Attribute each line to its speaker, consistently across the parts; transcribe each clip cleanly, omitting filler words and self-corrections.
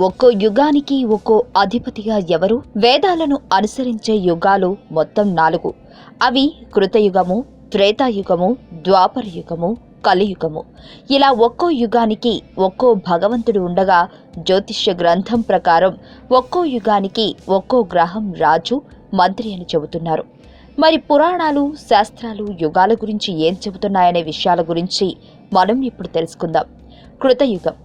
Speaker 1: ఒక్కో యుగానికి ఒక్కో అధిపతిగా ఎవరు? వేదాలను అనుసరించే యుగాలు మొత్తం 4. అవి కృతయుగము, త్రేతాయుగము, ద్వాపర యుగము, కలియుగము. ఇలా ఒక్కో యుగానికి ఒక్కో భగవంతుడు ఉండగా జ్యోతిష్య గ్రంథం ప్రకారం ఒక్కో యుగానికి ఒక్కో గ్రహం రాజు, మంత్రి అని చెబుతున్నారు. మరి పురాణాలు, శాస్త్రాలు యుగాల గురించి ఏం చెబుతున్నాయనే విషయాల గురించి మనం ఇప్పుడు తెలుసుకుందాం. కృతయుగం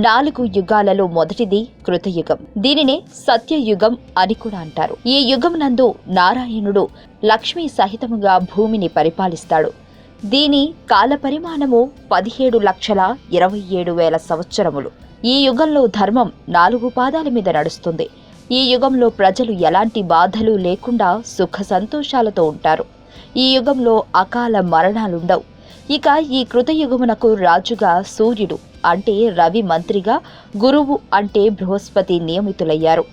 Speaker 1: 4 యుగాలలో మొదటిది కృతయుగం. దీనినే సత్యయుగం అని కూడా అంటారు. ఈ యుగం నందు నారాయణుడు లక్ష్మీ సహితముగా భూమిని పరిపాలిస్తాడు. దీని కాల పరిమాణము 17,27,000 సంవత్సరములు. ఈ యుగంలో ధర్మం 4 పాదాల మీద నడుస్తుంది. ఈ యుగంలో ప్రజలు ఎలాంటి బాధలు లేకుండా సుఖ సంతోషాలతో ఉంటారు. ఈ యుగంలో అకాల మరణాలుండవు. ఇక ఈ కృతయుగమునకు రాజుగా సూర్యుడు అంటే రవి, మంత్రిగా గురువు అంటే బృహస్పతి నియమితులయ్యారు.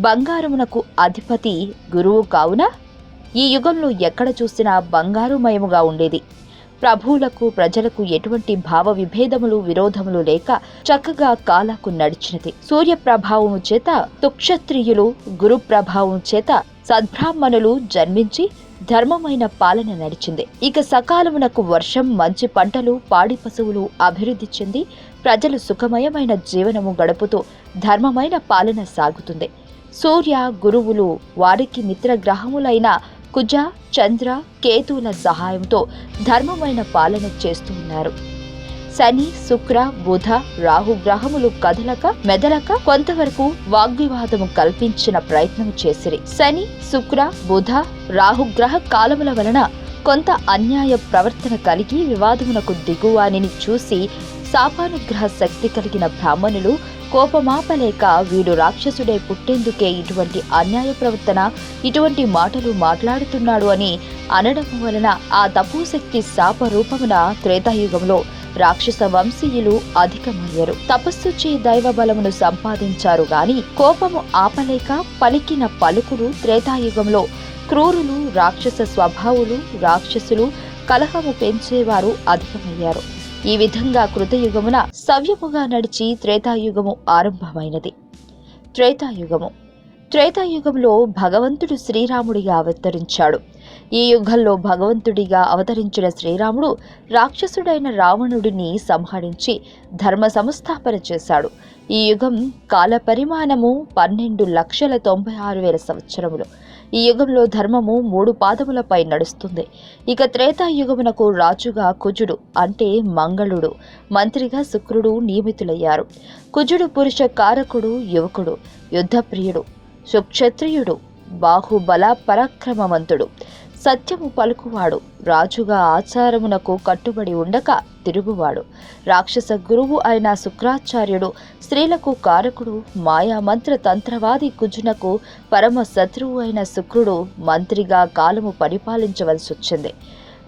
Speaker 1: బంగారమునకు అధిపతి గురువు కావున ఈ యుగంలో ఎక్కడ చూసినా బంగారుమయముగా ఉండేది. ప్రభువులకు, ప్రజలకు ఎటువంటి భావ విభేదములు, విరోధములు లేక చక్కగా కాలాకు నడిచినది. సూర్య ప్రభావము చేత తుక్షత్రియులు, గురు ప్రభావం చేత సద్బ్రాహ్మణులు జన్మించి ధర్మమైన పాలన నడిచింది. ఇక సకాలమునకు వర్షం, మంచి పంటలు, పాడి పశువులు అభివృద్ధి చెంది ప్రజలు సుఖమయమైన జీవనము గడుపుతూ ధర్మమైన పాలన సాగుతుంది. సూర్య, గురువులు వారికి మిత్ర గ్రహములైన కుజ, చంద్ర, కేతువుల సహాయంతో ధర్మమైన పాలన చేస్తూ ఉన్నారు. శని, శుక్ర, బుధ, రాహు గ్రహములు కదలక మెదలక కొంతవరకు వాగ్వివాదము కల్పించిన ప్రయత్నం చేసిరి. శని, శుక్ర, బుధ, రాహు గ్రహ కాలముల వలన కొంత అన్యాయ ప్రవర్తన కలిగి వివాదమునకు దిగువానిని చూసి శాపానుగ్రహ శక్తి కలిగిన బ్రాహ్మణులు కోపమాపలేక వీడు రాక్షసుడే పుట్టేందుకే ఇటువంటి అన్యాయ ప్రవర్తన, ఇటువంటి మాటలు మాట్లాడుతున్నాడు అని అనడం వలన ఆ తపోశక్తి శాప రూపమున త్రేతాయుగంలో రాక్షస వంశీయులు అధికమయ్యారు. తపస్సు చే దైవ బలమును సంపాదించారు గాని కోపము ఆపలేక పలికిన పలుకులు త్రేతాయుగంలో క్రూరులు, రాక్షస స్వభావులు, రాక్షసులు, కలహము పెంచేవారు అధికమయ్యారు. ఈ విధంగా కృతయుగమున సవ్యముగా నడిచి త్రేతాయుగము ఆరంభమైనది. త్రేతాయుగంలో భగవంతుడు శ్రీరాముడిగా అవతరించాడు. ఈ యుగంలో భగవంతుడిగా అవతరించిన శ్రీరాముడు రాక్షసుడైన రావణుడిని సంహరించి ధర్మ సంస్థాపన చేశాడు. ఈ యుగం కాల పరిమాణము 12,96,000 సంవత్సరములు. ఈ యుగంలో ధర్మము 3 పాదములపై నడుస్తుంది. ఇక త్రేతాయుగమునకు రాజుగా కుజుడు అంటే మంగళుడు, మంత్రిగా శుక్రుడు నియమితులయ్యారు. కుజుడు పురుష కారకుడు, యువకుడు, యుద్ధప్రియుడు, సుక్షత్రియుడు, బాహుబల పరాక్రమవంతుడు, సత్యము పలుకువాడు, రాజుగా ఆచారమునకు కట్టుబడి ఉండక తిరుగువాడు. రాక్షస గురువు అయిన శుక్రాచార్యుడు స్త్రీలకు కారకుడు, మాయామంత్ర తంత్రవాది కుజునకు పరమ శత్రువు అయిన శుక్రుడు మంత్రిగా కాలము పరిపాలించవలసి వచ్చింది.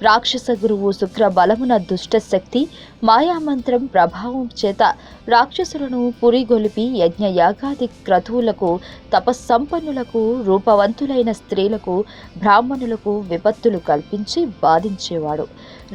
Speaker 1: రాక్షస గురువు శుక్ర బలమున దుష్టశక్తి, మాయామంత్రం ప్రభావం చేత రాక్షసులను పురిగొలిపి యజ్ఞయాగాది క్రతువులకు, తపస్సంపన్నులకు, రూపవంతులైన స్త్రీలకు, బ్రాహ్మణులకు విపత్తులు కల్పించి బాధించేవాడు.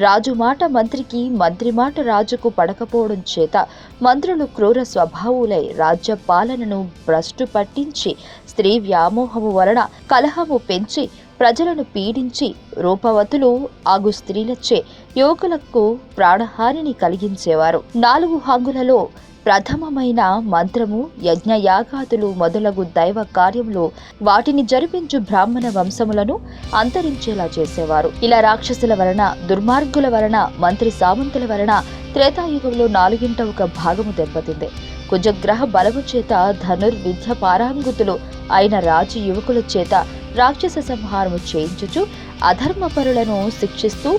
Speaker 1: రాజు మాట మంత్రికి, మంత్రి మాట రాజుకు పడకపోవడం చేత మంత్రులు క్రూర స్వభావులై రాజ్య పాలనను భ్రష్టు పట్టించి స్త్రీ వ్యామోహము వలన కలహము పెంచి ప్రజలను పీడించి రూపవతులు ఆగు స్త్రీలచే యువకులకు ప్రాణహానిని కలిగించేవారు. 4 హంగులలో ప్రథమమైన మంత్రము, యజ్ఞయాగాదులు మొదలగు దైవ కార్యములు వాటిని జరిపించు బ్రాహ్మణ వంశములను అంతరించేలా చేసేవారు. ఇలా రాక్షసుల వలన, దుర్మార్గుల వలన, మంత్రి సామంతుల వలన త్రేతాయుగంలో 1/4 భాగము దెబ్బతింది. కుజగ్రహ బలము చేత ధనుర్విద్య పారాంగుతులు అయిన రాజు యువకుల చేత రాక్షస సంహారము చేయించుచు అధర్మపరులను శిక్షిస్తూ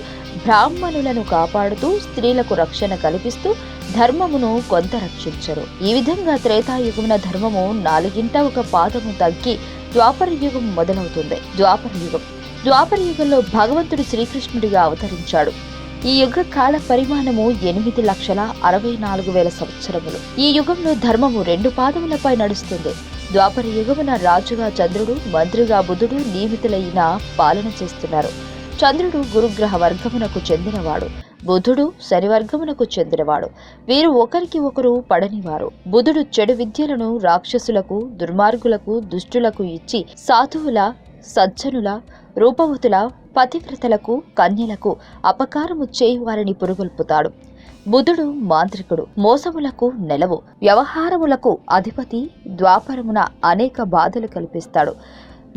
Speaker 1: బ్రాహ్మణులను కాపాడుతూ స్త్రీలకు రక్షణ కల్పిస్తూ ధర్మమును కొంత రక్షించరు. ఈ విధంగా త్రేతాయుగమున ధర్మము 4/1 పాదము తగ్గి ద్వాపర యుగం మొదలవుతుంది. ద్వాపర యుగంలో భగవంతుడు శ్రీకృష్ణుడిగా అవతరించాడు. ఈ యుగ కాల పరిమాణము 8,64,000 సంవత్సరములు. ఈ యుగంలో ధర్మము 2 పాదములపై నడుస్తుంది. ద్వాపర యుగమున రాజుగా చంద్రుడు, మంత్రిగా బుధుడు నియమితులైన పాలన చేస్తున్నారు. చంద్రుడు గురుగ్రహ వర్గమునకు చెందినవాడు. బుధుడు శనివర్గమునకు చెందినవాడు. వీరు ఒకరికి ఒకరు పడనివారు. బుధుడు చెడు విద్యలను రాక్షసులకు, దుర్మార్గులకు, దుష్టులకు ఇచ్చి సాధువుల, సజ్జనుల, రూపవతుల, పతివ్రతలకు, కన్యలకు అపకారము చేయువారిని పురుగొల్పుతాడు. బుధుడు మాంత్రికుడు, మోసములకు నెలవు, వ్యవహారములకు అధిపతి. ద్వాపరమున అనేక బాధలు కల్పిస్తాడు.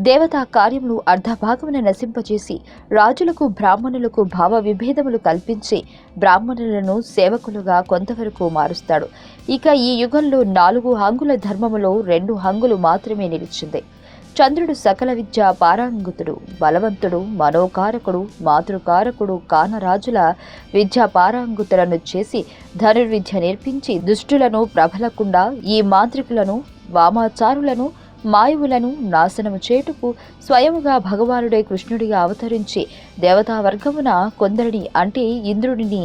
Speaker 1: దేవతా కార్యములు అర్ధభాగమున నశింపచేసి రాజులకు, బ్రాహ్మణులకు భావ విభేదములు కల్పించి బ్రాహ్మణులను సేవకులుగా కొంతవరకు మారుస్తాడు. ఇక ఈ యుగంలో 4 హంగుల ధర్మములో 2 హంగులు మాత్రమే నిలిచింది. చంద్రుడు సకల విద్య పారంగుతుడు, బలవంతుడు, మనోకారకుడు, మాతృకారకుడు కానరాజుల విద్యా పారంగుతులను చేసి ధనుర్విద్య నేర్పించి దుష్టులను ప్రబలకుండా ఈ మాంత్రికులను, వామాచారులను, మాయువులను నాశనము చేటుకు స్వయముగా భగవానుడే కృష్ణుడిగా అవతరించి దేవతావర్గమున కొందరిని అంటే ఇంద్రుడిని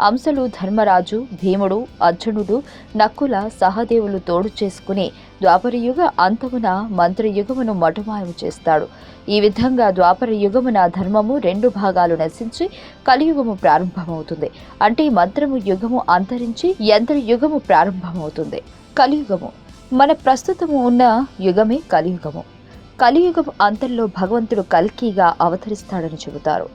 Speaker 1: అంశలు ధర్మరాజు, భీముడు, అర్జునుడు, నక్కుల, సహదేవులు తోడు చేసుకుని ద్వాపరయుగ అంతమున మంత్రయుగమును మటుమాయము చేస్తాడు. ఈ విధంగా ద్వాపర యుగమున ధర్మము 2 భాగాలు నశించి కలియుగము ప్రారంభమవుతుంది. అంటే మంత్రము యుగము అంతరించి యంత్రయుగము ప్రారంభమవుతుంది. కలియుగము మన ప్రస్తుతము ఉన్న యుగమే కలియుగము. కలియుగం అంతంలో భగవంతుడు కల్కిగా అవతరిస్తాడని చెబుతారు.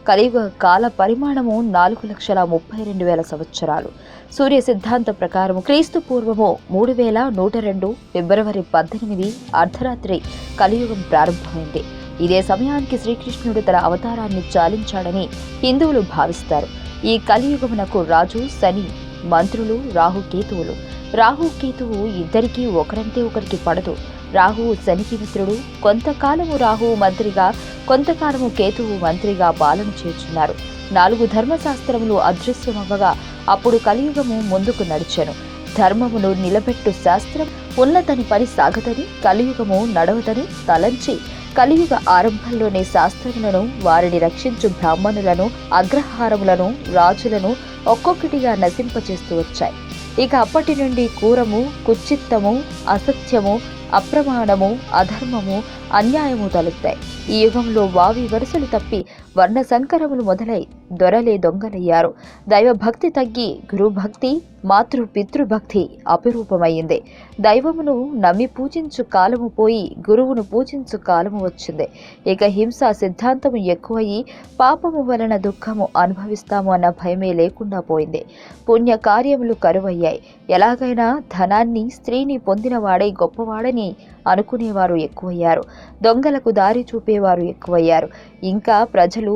Speaker 1: కలియుగ కాల పరిమాణము 4,32,000 సంవత్సరాలు. సూర్య సిద్ధాంత ప్రకారము క్రీస్తు పూర్వము 3102 ఫిబ్రవరి 18 అర్ధరాత్రి కలియుగం ప్రారంభమైంది. ఇదే సమయానికి శ్రీకృష్ణుడు తన అవతారాన్ని చాలించాడని హిందువులు భావిస్తారు. ఈ కలియుగమునకు రాజు శని, మంత్రులు రాహుకేతువులు. రాహుకేతువు ఇద్దరికీ ఒకరంటే ఒకరికి పడదు. రాహువు శనికి మిత్రుడు. కొంతకాలము రాహువు మంత్రిగా, కొంతకాలము కేతువు మంత్రిగా పాలన చేస్తున్నారు. 4 ధర్మశాస్త్రములు అదృశ్యమవ్వగా అప్పుడు కలియుగము ముందుకు నడిచెను. ధర్మమును నిలబెట్టు శాస్త్రం ఉన్నతని పని సాగదని, కలియుగము నడవదని తలంచి కలియుగ ఆరంభంలోనే శాస్త్రములను, వారిని రక్షించు బ్రాహ్మణులను, అగ్రహారములను, రాజులను ఒక్కొక్కటిగా నశింపచేస్తూ వచ్చాయి. ఇక అప్పటి నుండి క్రూరము, కుచిత్తము, అసత్యము, అప్రమాణము, అధర్మము, అన్యాయము తలెత్తాయి. ఈ యుగంలో వావి వరుసలు తప్పి వర్ణ సంకరములు మొదలై దొరలే దొంగలయ్యారు. దైవభక్తి తగ్గి గురుభక్తి, మాతృ పితృభక్తి అపురూపమైంది. దైవమును నమ్మి పూజించు కాలము పోయి గురువును పూజించు కాలము వచ్చింది. ఇక హింసా సిద్ధాంతము ఎక్కువయ్యి పాపము వలన దుఃఖము అనుభవిస్తాము అన్న భయమే లేకుండా పోయింది. పుణ్య కార్యములు కరువయ్యాయి. ఎలాగైనా ధనాన్ని, స్త్రీని పొందినవాడై గొప్పవాడని అనుకునేవారు ఎక్కువయ్యారు. దొంగలకు దారి చూపేవారు ఎక్కువయ్యారు. ఇంకా ప్రజలు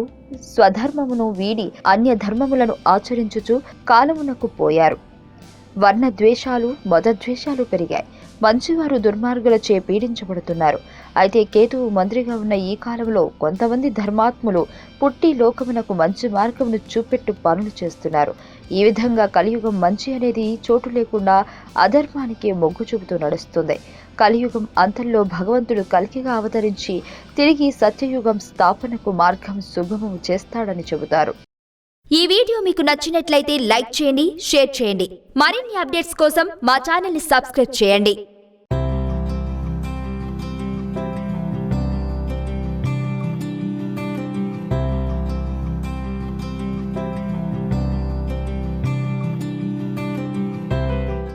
Speaker 1: స్వధర్మమును వీడి అన్య ధర్మములను ఆచరించుచు కాలమునకు పోయారు. వర్ణ ద్వేషాలు, మతద్వేషాలు పెరిగాయి. మంచివారు దుర్మార్గులచే పీడించబడుతున్నారు. అయితే కేతువు మంత్రిగా ఉన్న ఈ కాలంలో కొంతమంది ధర్మాత్ములు పుట్టి లోకమునకు మంచి మార్గమును చూపెట్టు పనులు చేస్తున్నారు. ఈ విధంగా కలియుగం మంచి అనేది చోటు లేకుండా అధర్మానికి మొగ్గు చూపుతూ నడుస్తుంది. కలియుగం అంతంలో భగవంతుడు కల్కిగా అవతరించి తిరిగి సత్యయుగం స్థాపనకు మార్గం సుగమము చేస్తాడని చెబుతారు.
Speaker 2: ఈ వీడియో మీకు నచ్చినట్లయితే లైక్ చేయండి, షేర్ చేయండి. మరిన్ని అప్డేట్స్ కోసం మా ఛానల్ ని సబ్స్క్రైబ్ చేయండి.